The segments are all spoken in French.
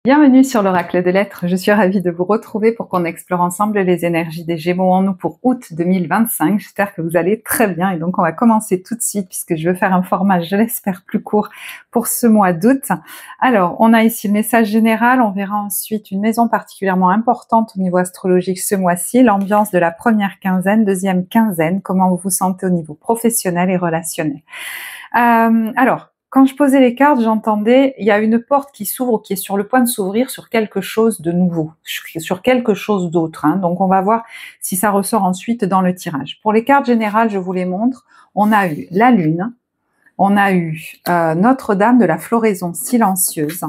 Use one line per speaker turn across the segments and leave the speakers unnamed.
Bienvenue sur l'Oracle de Lettres, je suis ravie de vous retrouver pour qu'on explore ensemble les énergies des Gémeaux en nous pour août 2025. J'espère que vous allez très bien et donc on va commencer tout de suite puisque je veux faire un format, je l'espère, plus court pour ce mois d'août. Alors, on a ici le message général, on verra ensuite une maison particulièrement importante au niveau astrologique ce mois-ci, l'ambiance de la première quinzaine, deuxième quinzaine, comment vous vous sentez au niveau professionnel et relationnel. Alors, quand je posais les cartes, j'entendais, il y a une porte qui s'ouvre, qui est sur le point de s'ouvrir sur quelque chose de nouveau, sur quelque chose d'autre. Donc, on va voir si ça ressort ensuite dans le tirage. Pour les cartes générales, je vous les montre. On a eu la Lune, on a eu Notre-Dame de la floraison silencieuse,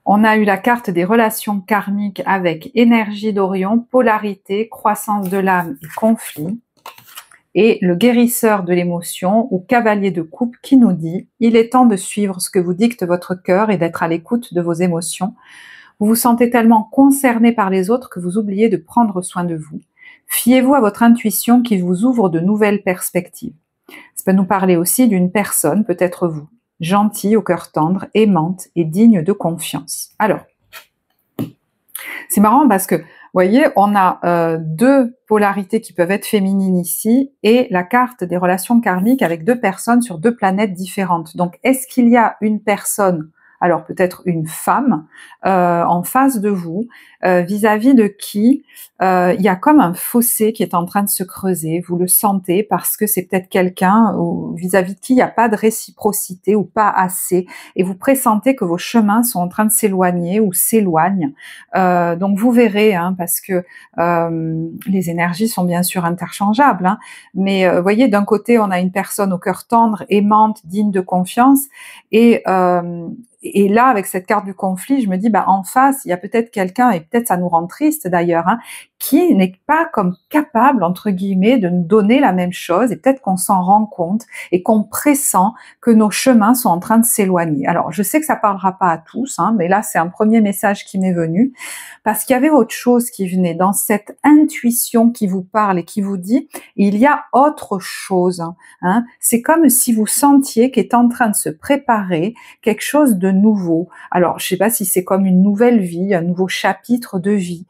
on a eu la carte des relations karmiques avec énergie d'Orion, polarité, croissance de l'âme et conflit. Et le guérisseur de l'émotion ou cavalier de coupe qui nous dit « Il est temps de suivre ce que vous dicte votre cœur et d'être à l'écoute de vos émotions. Vous vous sentez tellement concerné par les autres que vous oubliez de prendre soin de vous. Fiez-vous à votre intuition qui vous ouvre de nouvelles perspectives. » Ça peut nous parler aussi d'une personne, peut-être vous, gentille, au cœur tendre, aimante et digne de confiance. Alors, c'est marrant parce que, vous voyez, on a deux polarités qui peuvent être féminines ici et la carte des relations karmiques avec deux personnes sur deux planètes différentes. Donc, est-ce qu'il y a une personne, alors peut-être une femme, en face de vous, vis-à-vis de qui il y a comme un fossé qui est en train de se creuser, vous le sentez parce que c'est peut-être quelqu'un vis-à-vis de qui il n'y a pas de réciprocité ou pas assez, et vous pressentez que vos chemins sont en train de s'éloigner ou s'éloignent. Donc vous verrez, parce que les énergies sont bien sûr interchangeables, mais voyez, d'un côté on a une personne au cœur tendre, aimante, digne de confiance, et là, avec cette carte du conflit, je me dis, en face, il y a peut-être quelqu'un, et peut-être ça nous rend triste d'ailleurs, qui n'est pas comme capable, entre guillemets, de nous donner la même chose, et peut-être qu'on s'en rend compte, et qu'on pressent que nos chemins sont en train de s'éloigner. Alors, je sais que ça parlera pas à tous, mais là, c'est un premier message qui m'est venu, parce qu'il y avait autre chose qui venait dans cette intuition qui vous parle et qui vous dit, il y a autre chose. C'est comme si vous sentiez qu'est en train de se préparer quelque chose de nouveau. Alors, je sais pas si c'est comme une nouvelle vie, un nouveau chapitre de vie,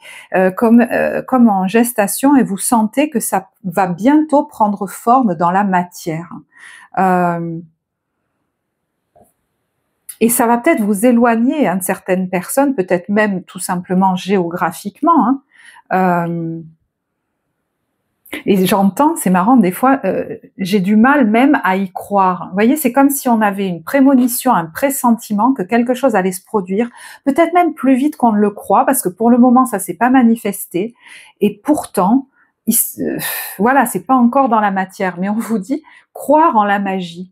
comme en gestation, et vous sentez que ça va bientôt prendre forme dans la matière. Et ça va peut-être vous éloigner de certaines personnes, peut-être même tout simplement géographiquement. Et j'entends, c'est marrant, des fois, j'ai du mal même à y croire. Vous voyez, c'est comme si on avait une prémonition, un pressentiment que quelque chose allait se produire, peut-être même plus vite qu'on ne le croit, parce que pour le moment, ça s'est pas manifesté. Et pourtant, voilà, c'est pas encore dans la matière, mais on vous dit croire en la magie.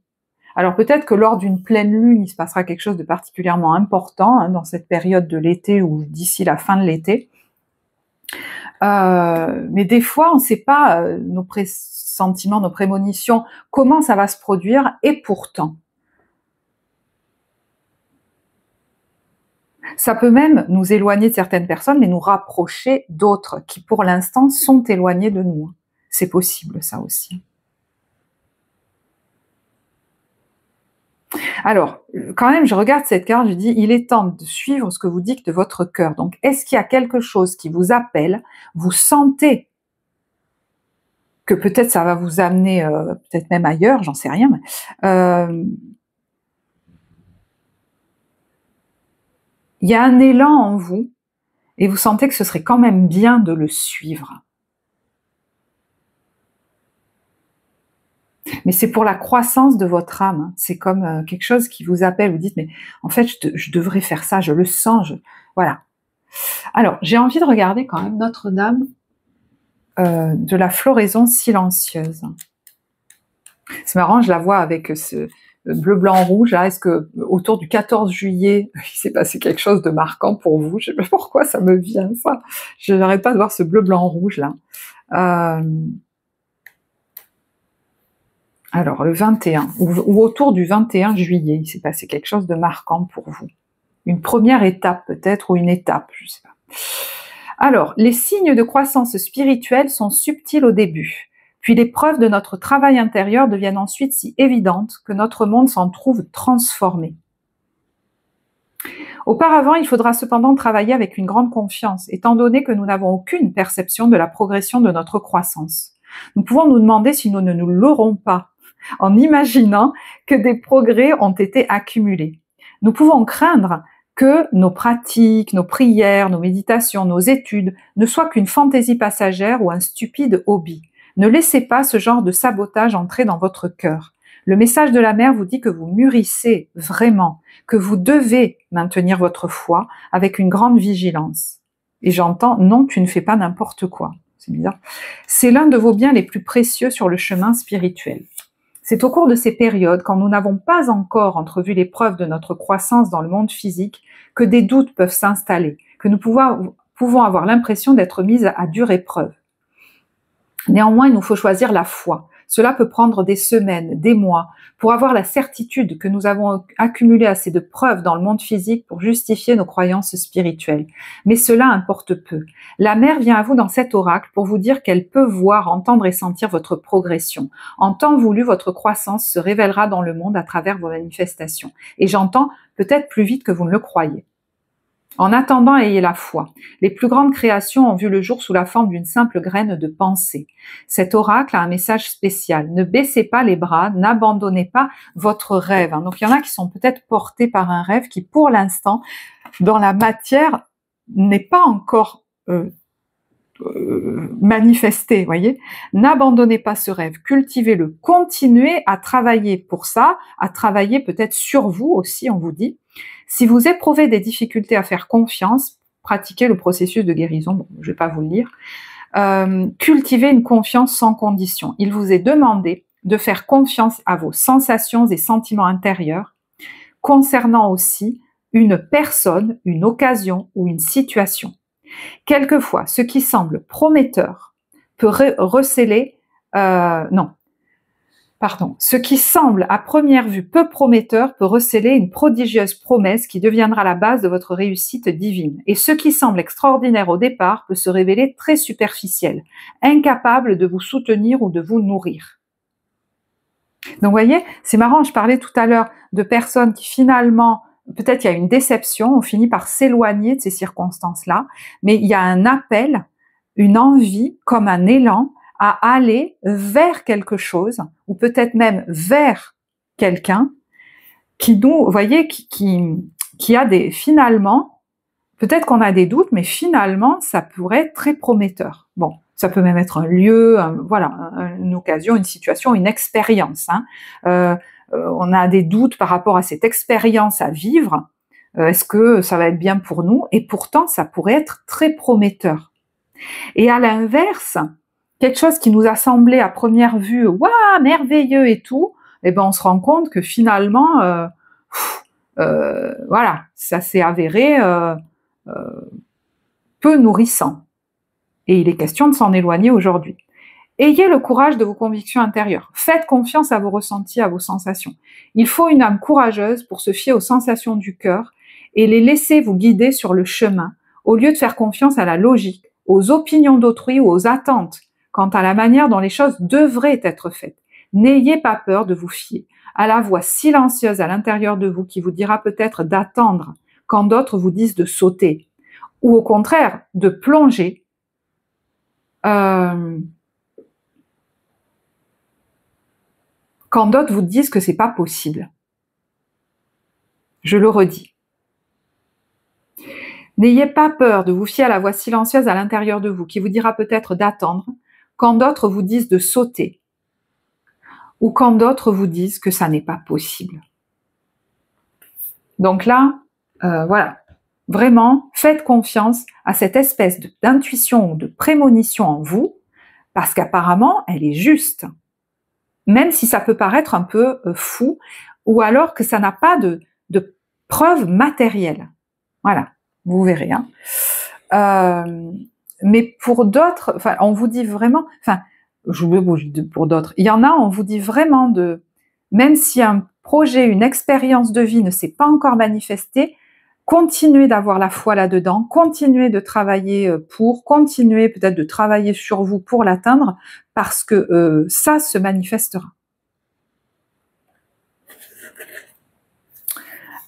Alors peut-être que lors d'une pleine lune, il se passera quelque chose de particulièrement important dans cette période de l'été ou d'ici la fin de l'été. Mais des fois, on ne sait pas nos pressentiments, nos prémonitions, comment ça va se produire, et pourtant. Ça peut même nous éloigner de certaines personnes, mais nous rapprocher d'autres qui, pour l'instant, sont éloignées de nous. C'est possible, ça aussi. Alors, quand même, je regarde cette carte, je dis, il est temps de suivre ce que vous dicte votre cœur. Donc, est-ce qu'il y a quelque chose qui vous appelle, vous sentez que peut-être ça va vous amener, peut-être même ailleurs, j'en sais rien, mais, il y a un élan en vous, et vous sentez que ce serait quand même bien de le suivre. Mais c'est pour la croissance de votre âme, c'est comme quelque chose qui vous appelle, vous dites, mais en fait, je devrais faire ça, je le sens, voilà. Alors, j'ai envie de regarder quand même Notre-Dame de la floraison silencieuse. C'est marrant, je la vois avec ce bleu, blanc, rouge. Est-ce que autour du 14 juillet, il s'est passé quelque chose de marquant pour vous? Je sais pas pourquoi ça me vient, ça. Je n'arrête pas de voir ce bleu, blanc, rouge là. Alors, le 21, ou autour du 21 juillet, il s'est passé quelque chose de marquant pour vous. Une première étape peut-être, ou une étape, je sais pas. Alors, les signes de croissance spirituelle sont subtils au début, puis les preuves de notre travail intérieur deviennent ensuite si évidentes que notre monde s'en trouve transformé. Auparavant, il faudra cependant travailler avec une grande confiance, étant donné que nous n'avons aucune perception de la progression de notre croissance. Nous pouvons nous demander si nous ne nous l'aurons pas, en imaginant que des progrès ont été accumulés. Nous pouvons craindre que nos pratiques, nos prières, nos méditations, nos études ne soient qu'une fantaisie passagère ou un stupide hobby. Ne laissez pas ce genre de sabotage entrer dans votre cœur. Le message de la mère vous dit que vous mûrissez vraiment, que vous devez maintenir votre foi avec une grande vigilance. Et j'entends, non, tu ne fais pas n'importe quoi. C'est bizarre. C'est l'un de vos biens les plus précieux sur le chemin spirituel. C'est au cours de ces périodes, quand nous n'avons pas encore entrevu les preuves de notre croissance dans le monde physique, que des doutes peuvent s'installer, que nous pouvons avoir l'impression d'être mis à dure épreuve. Néanmoins, il nous faut choisir la foi. Cela peut prendre des semaines, des mois, pour avoir la certitude que nous avons accumulé assez de preuves dans le monde physique pour justifier nos croyances spirituelles. Mais cela importe peu. La mère vient à vous dans cet oracle pour vous dire qu'elle peut voir, entendre et sentir votre progression. En temps voulu, votre croissance se révélera dans le monde à travers vos manifestations. Et j'entends peut-être plus vite que vous ne le croyez. En attendant, ayez la foi. Les plus grandes créations ont vu le jour sous la forme d'une simple graine de pensée. Cet oracle a un message spécial. Ne baissez pas les bras, n'abandonnez pas votre rêve. Donc il y en a qui sont peut-être portés par un rêve qui, pour l'instant, dans la matière, n'est pas encore manifesté, voyez. N'abandonnez pas ce rêve, cultivez-le, continuez à travailler pour ça, à travailler peut-être sur vous aussi, on vous dit. Si vous éprouvez des difficultés à faire confiance, pratiquez le processus de guérison, bon, je ne vais pas vous le lire, cultivez une confiance sans condition. Il vous est demandé de faire confiance à vos sensations et sentiments intérieurs, concernant aussi une personne, une occasion ou une situation. Quelquefois, ce qui semble prometteur peut receler, ce qui semble à première vue peu prometteur peut receler une prodigieuse promesse qui deviendra la base de votre réussite divine. Et ce qui semble extraordinaire au départ peut se révéler très superficiel, incapable de vous soutenir ou de vous nourrir. Donc vous voyez, c'est marrant, je parlais tout à l'heure de personnes qui finalement, peut-être il y a une déception, on finit par s'éloigner de ces circonstances-là, mais il y a un appel, une envie, comme un élan, à aller vers quelque chose, ou peut-être même vers quelqu'un, qui nous, vous voyez, qui a des, finalement, peut-être qu'on a des doutes, mais finalement, ça pourrait être très prometteur. Bon, ça peut même être un lieu, une occasion, une situation, une expérience. On a des doutes par rapport à cette expérience à vivre. Est-ce que ça va être bien pour nous? Et pourtant, ça pourrait être très prometteur. Et à l'inverse, quelque chose qui nous a semblé à première vue, waouh, merveilleux et tout, eh ben on se rend compte que finalement, ça s'est avéré peu nourrissant. Et il est question de s'en éloigner aujourd'hui. Ayez le courage de vos convictions intérieures. Faites confiance à vos ressentis, à vos sensations. Il faut une âme courageuse pour se fier aux sensations du cœur et les laisser vous guider sur le chemin, au lieu de faire confiance à la logique, aux opinions d'autrui ou aux attentes quant à la manière dont les choses devraient être faites. N'ayez pas peur de vous fier à la voix silencieuse à l'intérieur de vous qui vous dira peut-être d'attendre quand d'autres vous disent de sauter, ou au contraire de plonger quand d'autres vous disent que c'est pas possible. Je le redis. N'ayez pas peur de vous fier à la voix silencieuse à l'intérieur de vous qui vous dira peut-être d'attendre quand d'autres vous disent de sauter ou quand d'autres vous disent que ça n'est pas possible. Donc là, vraiment, faites confiance à cette espèce d'intuition ou de prémonition en vous, parce qu'apparemment, elle est juste. Même si ça peut paraître un peu fou, ou alors que ça n'a pas de preuve matérielle. Voilà, vous verrez. Mais pour d'autres, on vous dit vraiment, pour d'autres, il y en a, on vous dit vraiment même si un projet, une expérience de vie ne s'est pas encore manifestée, continuez d'avoir la foi là-dedans, continuez de travailler continuez peut-être de travailler sur vous pour l'atteindre, parce que ça se manifestera.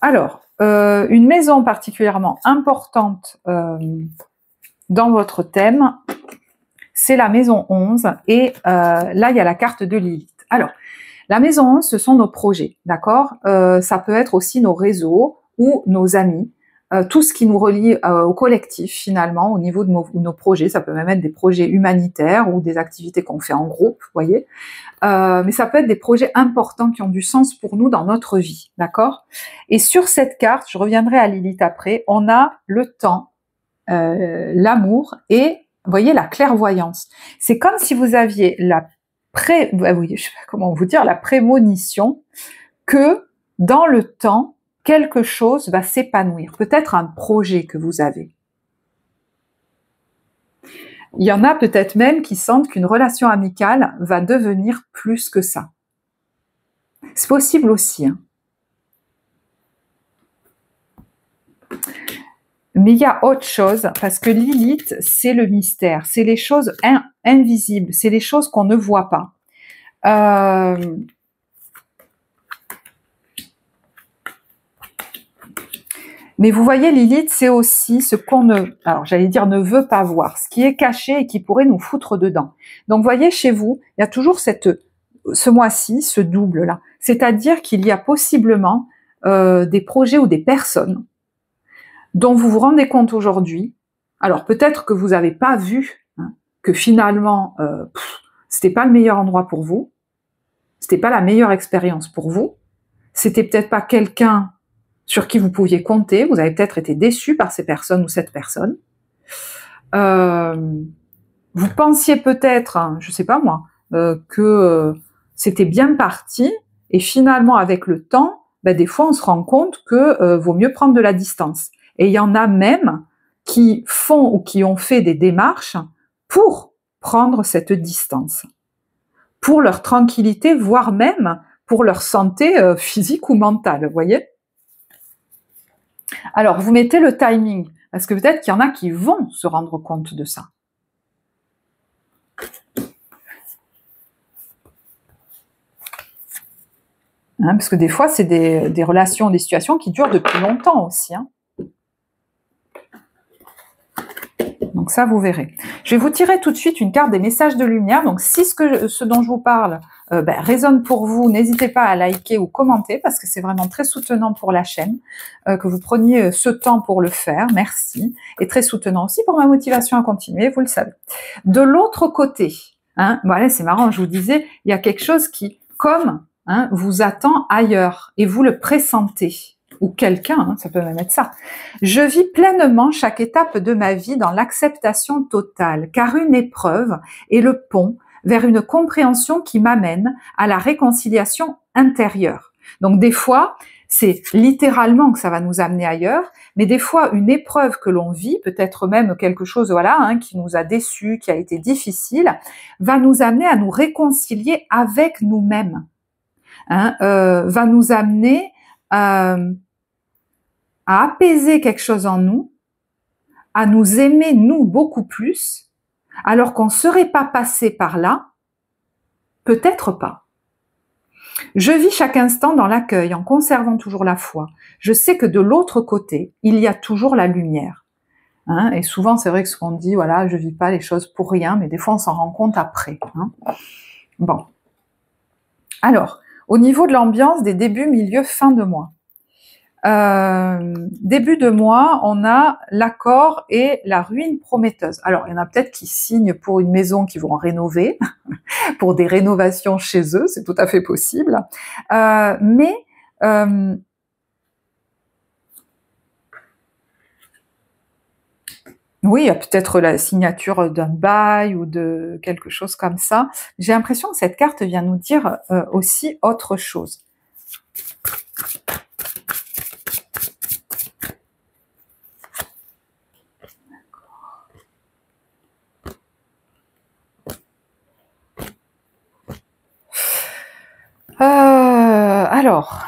Alors, une maison particulièrement importante dans votre thème, c'est la maison 11, et là, il y a la carte de Lilith. Alors, la maison 11, ce sont nos projets, d'accord? Ça peut être aussi nos réseaux ou nos amis, tout ce qui nous relie au collectif, finalement, au niveau de nos projets. Ça peut même être des projets humanitaires ou des activités qu'on fait en groupe, vous voyez. Mais ça peut être des projets importants qui ont du sens pour nous dans notre vie, d'accord? Et sur cette carte, je reviendrai à Lilith après, on a le temps, l'amour et, vous voyez, la clairvoyance. C'est comme si vous aviez oui, je sais pas comment vous dire, la prémonition que dans le temps, quelque chose va s'épanouir. Peut-être un projet que vous avez. Il y en a peut-être même qui sentent qu'une relation amicale va devenir plus que ça. C'est possible aussi, hein. Mais il y a autre chose, parce que Lilith, c'est le mystère, c'est les choses invisibles, c'est les choses qu'on ne voit pas. Mais vous voyez, Lilith, c'est aussi ce qu'on alors j'allais dire ne veut pas voir, ce qui est caché et qui pourrait nous foutre dedans. Donc vous voyez, chez vous, il y a toujours ce mois-ci, ce double-là. C'est-à-dire qu'il y a possiblement des projets ou des personnes dont vous vous rendez compte aujourd'hui. Alors peut-être que vous n'avez pas vu, hein, que finalement, c'était pas le meilleur endroit pour vous, c'était pas la meilleure expérience pour vous, c'était peut-être pas quelqu'un sur qui vous pouviez compter, vous avez peut-être été déçu par ces personnes ou cette personne. Vous pensiez peut-être, hein, je sais pas moi, que c'était bien parti, et finalement avec le temps, des fois on se rend compte que vaut mieux prendre de la distance. Et il y en a même qui font ou qui ont fait des démarches pour prendre cette distance, pour leur tranquillité, voire même pour leur santé physique ou mentale, vous voyez. Alors, vous mettez le timing, parce que peut-être qu'il y en a qui vont se rendre compte de ça. Hein, parce que des fois, c'est des relations, des situations qui durent depuis longtemps aussi, hein. Donc ça, vous verrez. Je vais vous tirer tout de suite une carte des messages de lumière. Donc si ce dont je vous parle résonne pour vous, n'hésitez pas à liker ou commenter, parce que c'est vraiment très soutenant pour la chaîne, que vous preniez ce temps pour le faire. Merci. Et très soutenant aussi pour ma motivation à continuer, vous le savez. De l'autre côté, hein, voilà, c'est marrant, je vous disais, il y a quelque chose qui, comme, hein, vous attend ailleurs, et vous le pressentez. Ou quelqu'un, hein, ça peut même être ça. Je vis pleinement chaque étape de ma vie dans l'acceptation totale, car une épreuve est le pont vers une compréhension qui m'amène à la réconciliation intérieure. Donc des fois, c'est littéralement que ça va nous amener ailleurs, mais des fois, une épreuve que l'on vit, peut-être même quelque chose, voilà, hein, qui nous a déçus, qui a été difficile, va nous amener à nous réconcilier avec nous-mêmes, hein, va nous amener à apaiser quelque chose en nous, à nous aimer nous beaucoup plus, alors qu'on ne serait pas passé par là, peut-être pas. Je vis chaque instant dans l'accueil en conservant toujours la foi. Je sais que de l'autre côté, il y a toujours la lumière. Hein, et souvent, c'est vrai que ce qu'on dit, voilà, je vis pas les choses pour rien, mais des fois, on s'en rend compte après. Hein. Bon. Alors, au niveau de l'ambiance des débuts, milieu, fin de mois. Début de mois, on a l'accord et la ruine prometteuse. Alors, il y en a peut-être qui signent pour une maison qu'ils vont rénover, pour des rénovations chez eux, c'est tout à fait possible. Mais oui, il y a peut-être la signature d'un bail ou de quelque chose comme ça. J'ai l'impression que cette carte vient nous dire aussi autre chose. Alors,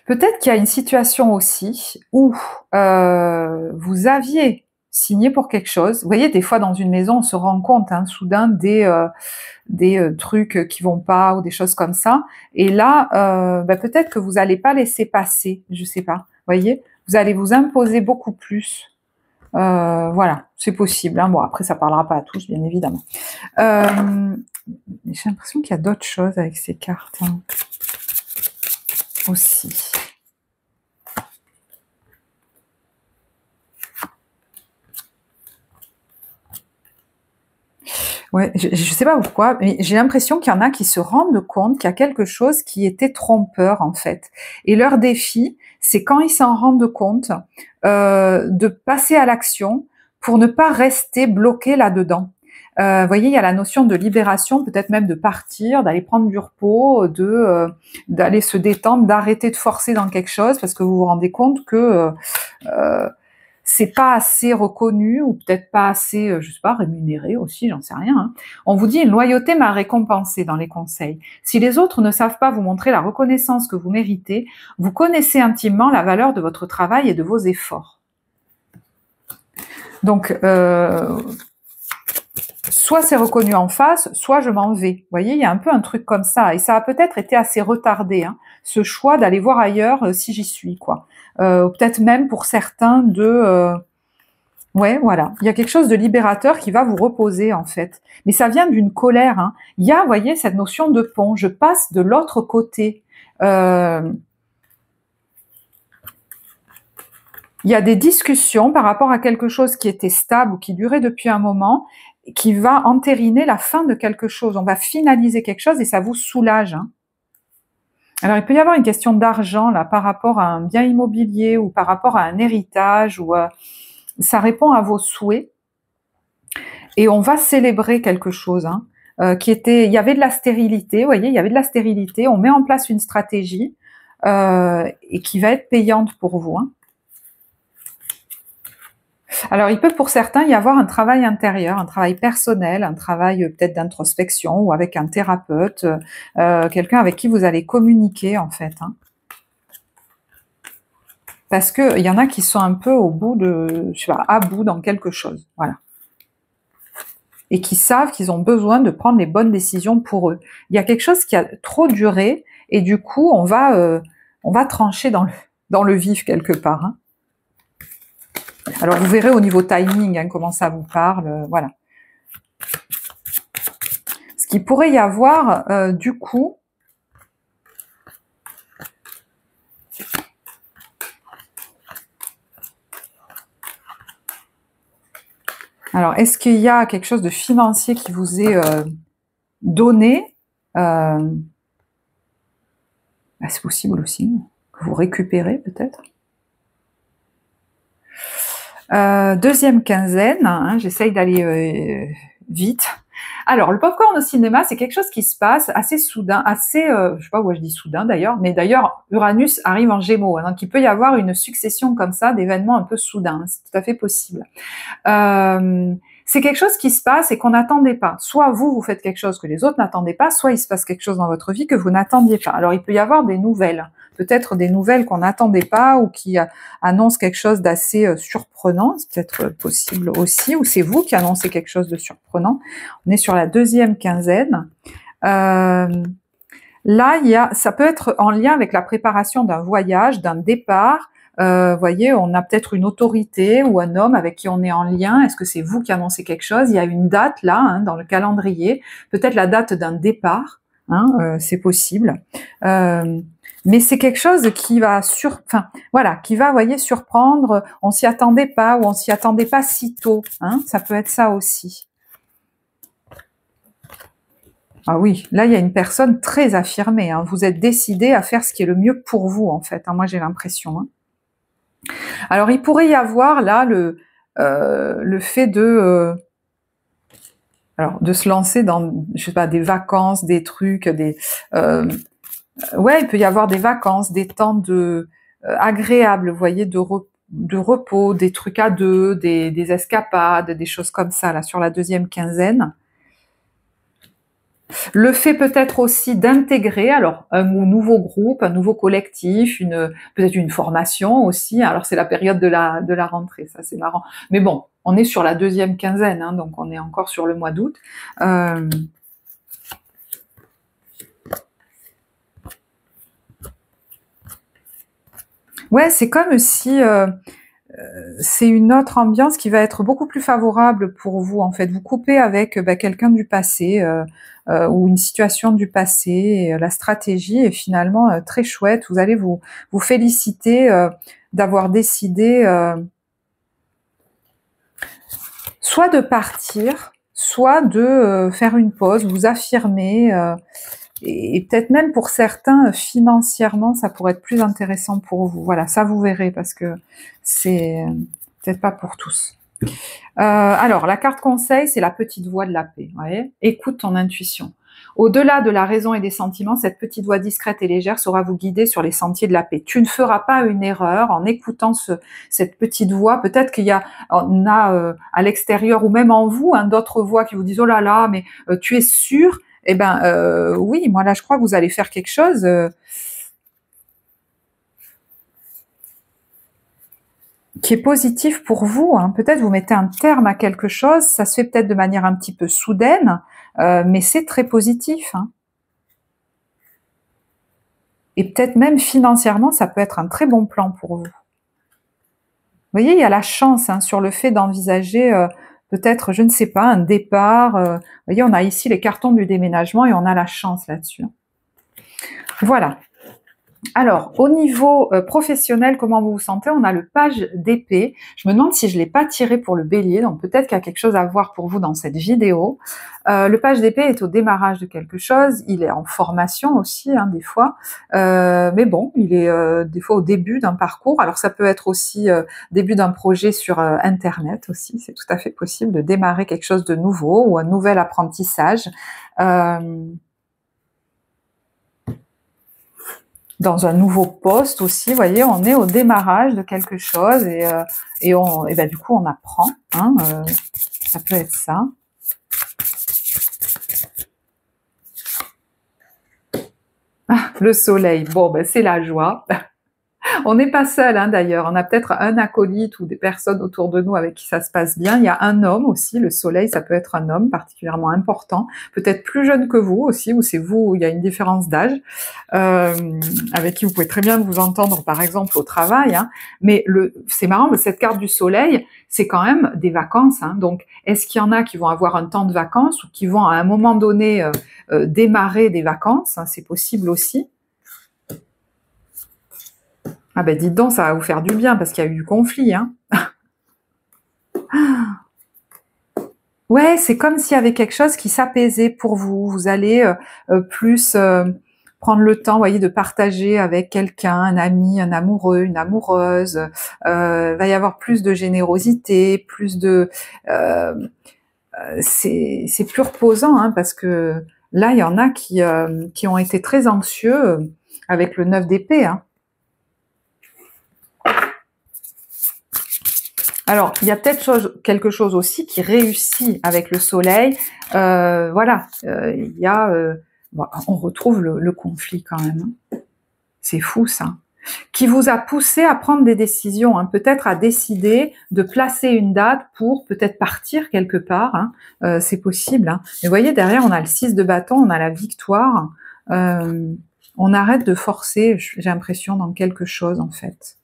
peut-être qu'il y a une situation aussi où vous aviez signer pour quelque chose. Vous voyez, des fois dans une maison, on se rend compte hein, soudain des trucs qui vont pas ou des choses comme ça. Et là, peut-être que vous n'allez pas laisser passer, je sais pas. Vous voyez, vous allez vous imposer beaucoup plus. Voilà, c'est possible. Hein. Bon, après, ça parlera pas à tous, bien évidemment. J'ai l'impression qu'il y a d'autres choses avec ces cartes hein, aussi. Ouais, je sais pas pourquoi, mais j'ai l'impression qu'il y en a qui se rendent compte qu'il y a quelque chose qui était trompeur en fait. Et leur défi, c'est quand ils s'en rendent compte, de passer à l'action pour ne pas rester bloqué là-dedans. Vous voyez, il y a la notion de libération, peut-être même de partir, d'aller prendre du repos, d'aller se détendre, d'arrêter de forcer dans quelque chose, parce que vous vous rendez compte que c'est pas assez reconnu ou peut-être pas assez, je sais pas, rémunéré aussi, j'en sais rien. Hein. On vous dit une loyauté m'a récompensé dans les conseils. Si les autres ne savent pas vous montrer la reconnaissance que vous méritez, vous connaissez intimement la valeur de votre travail et de vos efforts. Donc, soit c'est reconnu en face, soit je m'en vais. Vous voyez, il y a un peu un truc comme ça. Et ça a peut-être été assez retardé, hein, ce choix d'aller voir ailleurs si j'y suis, quoi. Peut-être même pour certains ouais, voilà. Il y a quelque chose de libérateur qui va vous reposer, en fait. Mais ça vient d'une colère. Hein. Il y a, vous voyez, cette notion de pont. Je passe de l'autre côté. Il y a des discussions par rapport à quelque chose qui était stable ou qui durait depuis un moment, qui va entériner la fin de quelque chose. On va finaliser quelque chose et ça vous soulage. Hein. Alors, il peut y avoir une question d'argent là par rapport à un bien immobilier ou par rapport à un héritage ou ça répond à vos souhaits et on va célébrer quelque chose hein, il y avait de la stérilité, vous voyez, il y avait de la stérilité. On met en place une stratégie et qui va être payante pour vous. Hein. Alors, il peut pour certains y avoir un travail intérieur, un travail personnel, un travail peut-être d'introspection ou avec un thérapeute, quelqu'un avec qui vous allez communiquer en fait. Hein. Parce qu'il y en a qui sont un peu au bout de, je sais pas, à bout dans quelque chose, voilà. Et qui savent qu'ils ont besoin de prendre les bonnes décisions pour eux. Il y a quelque chose qui a trop duré et du coup, on va trancher dans le vif quelque part. Hein. Alors, vous verrez au niveau timing hein, comment ça vous parle, voilà. Ce qu'il pourrait y avoir, du coup, alors, est-ce qu'il y a quelque chose de financier qui vous est donné c'est possible aussi, que vous récupérez peut-être. Deuxième quinzaine, hein, j'essaye d'aller vite. Alors, le popcorn au cinéma, c'est quelque chose qui se passe assez soudain, assez, je sais pas où je dis soudain d'ailleurs, mais d'ailleurs, Uranus arrive en Gémeaux, hein, donc il peut y avoir une succession comme ça d'événements un peu soudains, c'est tout à fait possible. C'est quelque chose qui se passe et qu'on n'attendait pas. Soit vous faites quelque chose que les autres n'attendaient pas, soit il se passe quelque chose dans votre vie que vous n'attendiez pas. Alors, il peut y avoir des nouvelles, peut-être des nouvelles qu'on n'attendait pas ou qui annoncent quelque chose d'assez surprenant, c'est peut-être possible aussi, ou c'est vous qui annoncez quelque chose de surprenant. On est sur la deuxième quinzaine. Là, ça peut être en lien avec la préparation d'un voyage, d'un départ. Voyez, on a peut-être une autorité ou un homme avec qui on est en lien. Est-ce que c'est vous qui annoncez quelque chose? Il y a une date là, hein, dans le calendrier. Peut-être la date d'un départ, hein, c'est possible. Mais c'est quelque chose qui va qui va, voyez, surprendre. On s'y attendait pas ou on s'y attendait pas si tôt. Hein, ça peut être ça aussi. Ah oui, là il y a une personne très affirmée. Hein. Vous êtes décidé à faire ce qui est le mieux pour vous en fait. Hein, moi j'ai l'impression. Hein. Alors, il pourrait y avoir là le fait de se lancer dans, je sais pas, des vacances, des trucs, ouais, il peut y avoir des vacances, des temps agréables, vous voyez, de repos, des trucs à deux, des escapades, des choses comme ça là sur la deuxième quinzaine. Le fait peut-être aussi d'intégrer alors un nouveau groupe, un nouveau collectif, peut-être une formation aussi. Alors c'est la période de la rentrée, ça c'est marrant. Mais bon, on est sur la deuxième quinzaine, hein, donc on est encore sur le mois d'août. Ouais, c'est comme si c'est une autre ambiance qui va être beaucoup plus favorable pour vous, en fait. Vous coupez avec quelqu'un du passé ou une situation du passé. Et, la stratégie est finalement très chouette. Vous allez vous féliciter d'avoir décidé soit de partir, soit de faire une pause, vous affirmer. Et peut-être même pour certains, financièrement, ça pourrait être plus intéressant pour vous. Voilà, ça vous verrez parce que c'est peut-être pas pour tous. Alors, la carte conseil, c'est la petite voix de la paix. Vous voyez, écoute ton intuition. Au-delà de la raison et des sentiments, cette petite voix discrète et légère saura vous guider sur les sentiers de la paix. Tu ne feras pas une erreur en écoutant cette petite voix. Peut-être on a à l'extérieur ou même en vous d'autres voix qui vous disent « Oh là là, mais tu es sûr ?» Eh ben oui, moi là je crois que vous allez faire quelque chose qui est positif pour vous. Hein. Peut-être vous mettez un terme à quelque chose, ça se fait peut-être de manière un petit peu soudaine, mais c'est très positif. Hein. Et peut-être même financièrement, ça peut être un très bon plan pour vous. Vous voyez, il y a la chance sur le fait d'envisager peut-être, je ne sais pas, un départ. Vous voyez, on a ici les cartons du déménagement et on a la chance là-dessus. Voilà. Alors, au niveau professionnel, comment vous vous sentez? On a le page d'épée. Je me demande si je ne l'ai pas tiré pour le bélier, donc peut-être qu'il y a quelque chose à voir pour vous dans cette vidéo. Le page d'épée est au démarrage de quelque chose, il est en formation aussi, des fois, mais bon, il est des fois au début d'un parcours. Alors ça peut être aussi début d'un projet sur Internet aussi, c'est tout à fait possible de démarrer quelque chose de nouveau ou un nouvel apprentissage. Dans un nouveau poste aussi, vous voyez, on est au démarrage de quelque chose et ben, du coup on apprend, ça peut être ça. Ah, le soleil, bon ben c'est la joie. On n'est pas seul d'ailleurs, on a peut-être un acolyte ou des personnes autour de nous avec qui ça se passe bien. Il y a un homme aussi, le soleil, ça peut être un homme particulièrement important, peut-être plus jeune que vous aussi, ou c'est vous où il y a une différence d'âge, avec qui vous pouvez très bien vous entendre par exemple au travail. Mais c'est marrant, mais cette carte du soleil, c'est quand même des vacances. Donc est-ce qu'il y en a qui vont avoir un temps de vacances ou qui vont à un moment donné démarrer des vacances? C'est possible aussi. Ah ben dites donc, ça va vous faire du bien parce qu'il y a eu du conflit. Ouais, c'est comme s'il y avait quelque chose qui s'apaisait pour vous. Vous allez plus prendre le temps, voyez, de partager avec quelqu'un, un ami, un amoureux, une amoureuse. Va y avoir plus de générosité, plus de... c'est plus reposant parce que là, il y en a qui ont été très anxieux avec le 9 d'épée. Alors, il y a peut-être quelque chose aussi qui réussit avec le soleil. Voilà, il y a... on retrouve le conflit quand même. C'est fou ça. Qui vous a poussé à prendre des décisions, peut-être à décider de placer une date pour peut-être partir quelque part. C'est possible. Mais vous voyez, derrière, on a le 6 de bâton, on a la victoire. On arrête de forcer, j'ai l'impression, dans quelque chose en fait.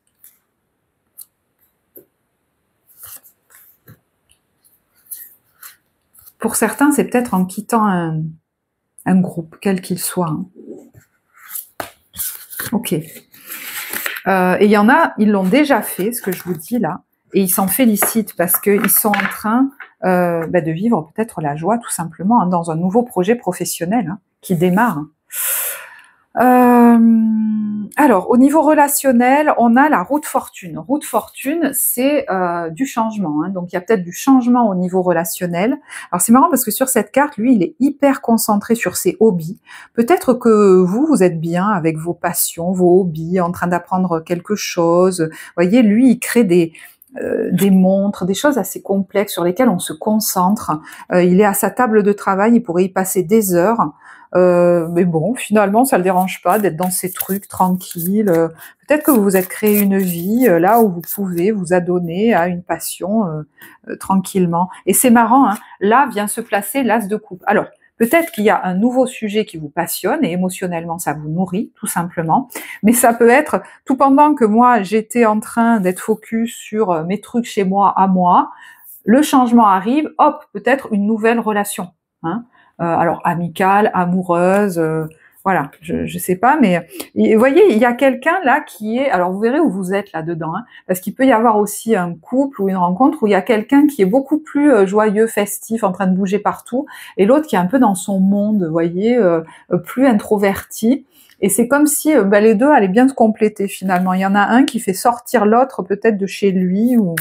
Pour certains, c'est peut-être en quittant un groupe, quel qu'il soit. Ok. Et il y en a, ils l'ont déjà fait, ce que je vous dis là, et ils s'en félicitent parce qu'ils sont en train de vivre peut-être la joie tout simplement dans un nouveau projet professionnel qui démarre. Alors, au niveau relationnel, on a la roue de fortune. Roue de fortune, c'est du changement. Donc, il y a peut-être du changement au niveau relationnel. Alors, c'est marrant parce que sur cette carte, lui, il est hyper concentré sur ses hobbies. Peut-être que vous êtes bien avec vos passions, vos hobbies, en train d'apprendre quelque chose. Vous voyez, lui, il crée des montres, des choses assez complexes sur lesquelles on se concentre. Il est à sa table de travail, il pourrait y passer des heures. Mais bon, finalement, ça le dérange pas d'être dans ces trucs tranquilles. Peut-être que vous vous êtes créé une vie là où vous pouvez vous adonner à une passion tranquillement. Et c'est marrant, hein, là vient se placer l'as de coupe. Alors, peut-être qu'il y a un nouveau sujet qui vous passionne et émotionnellement ça vous nourrit, tout simplement. Mais ça peut être, tout pendant que moi j'étais en train d'être focus sur mes trucs chez moi, à moi, le changement arrive, hop, peut-être une nouvelle relation. Hein. Alors amicale, amoureuse, voilà, je sais pas, mais vous voyez, il y a quelqu'un là qui est, alors vous verrez où vous êtes là-dedans, hein, parce qu'il peut y avoir aussi un couple ou une rencontre où il y a quelqu'un qui est beaucoup plus joyeux, festif, en train de bouger partout, et l'autre qui est un peu dans son monde, vous voyez, plus introverti. Et c'est comme si les deux allaient bien se compléter finalement. Il y en a un qui fait sortir l'autre peut-être de chez lui, ou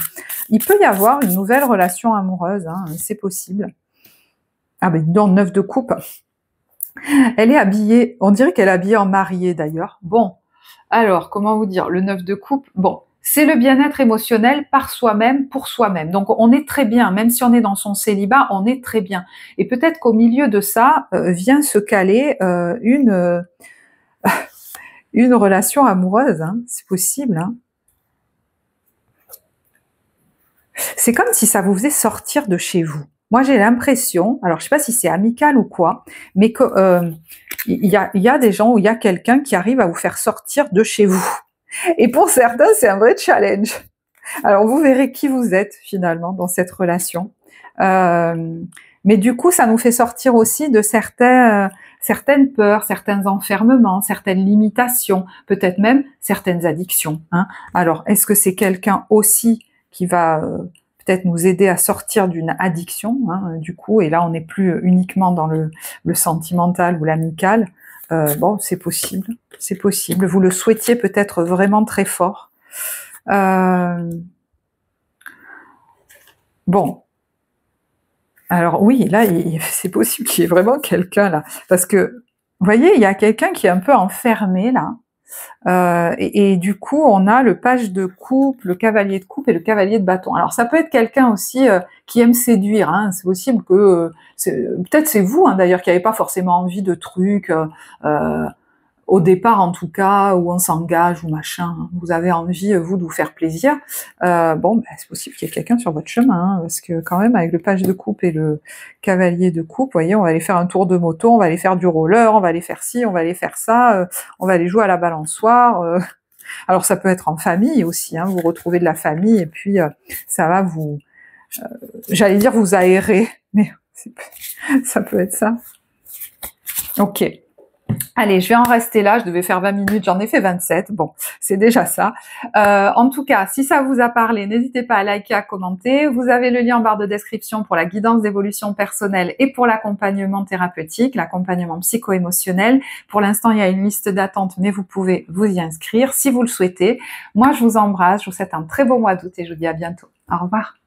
il peut y avoir une nouvelle relation amoureuse, hein, c'est possible. Ah ben dans le 9 de coupe, elle est habillée, on dirait qu'elle est habillée en mariée d'ailleurs. Bon, alors comment vous dire, le 9 de coupe, bon, c'est le bien-être émotionnel par soi-même, pour soi-même. Donc on est très bien, même si on est dans son célibat, on est très bien. Et peut-être qu'au milieu de ça vient se caler une relation amoureuse, hein, c'est possible. Hein. C'est comme si ça vous faisait sortir de chez vous. Moi, j'ai l'impression, alors je sais pas si c'est amical ou quoi, mais que il y a des gens où il y a quelqu'un qui arrive à vous faire sortir de chez vous. Et pour certains, c'est un vrai challenge. Alors, vous verrez qui vous êtes finalement dans cette relation. Mais du coup, ça nous fait sortir aussi de certaines peurs, certains enfermements, certaines limitations, peut-être même certaines addictions. Hein. Alors, est-ce que c'est quelqu'un aussi qui va peut-être nous aider à sortir d'une addiction, hein, du coup, et là on n'est plus uniquement dans le sentimental ou l'amical. Bon, c'est possible, c'est possible. Vous le souhaitiez peut-être vraiment très fort. Bon, alors oui, là c'est possible qu'il y ait vraiment quelqu'un là, parce que vous voyez, il y a quelqu'un qui est un peu enfermé là. Et du coup, on a le page de coupe, le cavalier de coupe et le cavalier de bâton. Alors, ça peut être quelqu'un aussi qui aime séduire. Hein. C'est possible que, peut-être c'est vous hein, d'ailleurs qui n'avez pas forcément envie de trucs au départ en tout cas, où on s'engage ou machin. Hein. Vous avez envie vous de vous faire plaisir. Bon, c'est possible qu'il y ait quelqu'un sur votre chemin, hein, parce que quand même avec le page de coupe et le cavalier de coupe, vous voyez, on va aller faire un tour de moto, on va aller faire du roller, on va aller faire ci, on va aller faire ça, on va aller jouer à la balançoire. Alors ça peut être en famille aussi, hein, vous retrouvez de la famille et puis ça va vous, j'allais dire vous aérer, mais ça peut être ça. Ok. Allez, je vais en rester là, je devais faire 20 minutes, j'en ai fait 27, bon, c'est déjà ça. En tout cas, si ça vous a parlé, n'hésitez pas à liker, à commenter. Vous avez le lien en barre de description pour la guidance d'évolution personnelle et pour l'accompagnement thérapeutique, l'accompagnement psycho-émotionnel. Pour l'instant, il y a une liste d'attente, mais vous pouvez vous y inscrire si vous le souhaitez. Moi, je vous embrasse, je vous souhaite un très beau mois d'août et je vous dis à bientôt. Au revoir.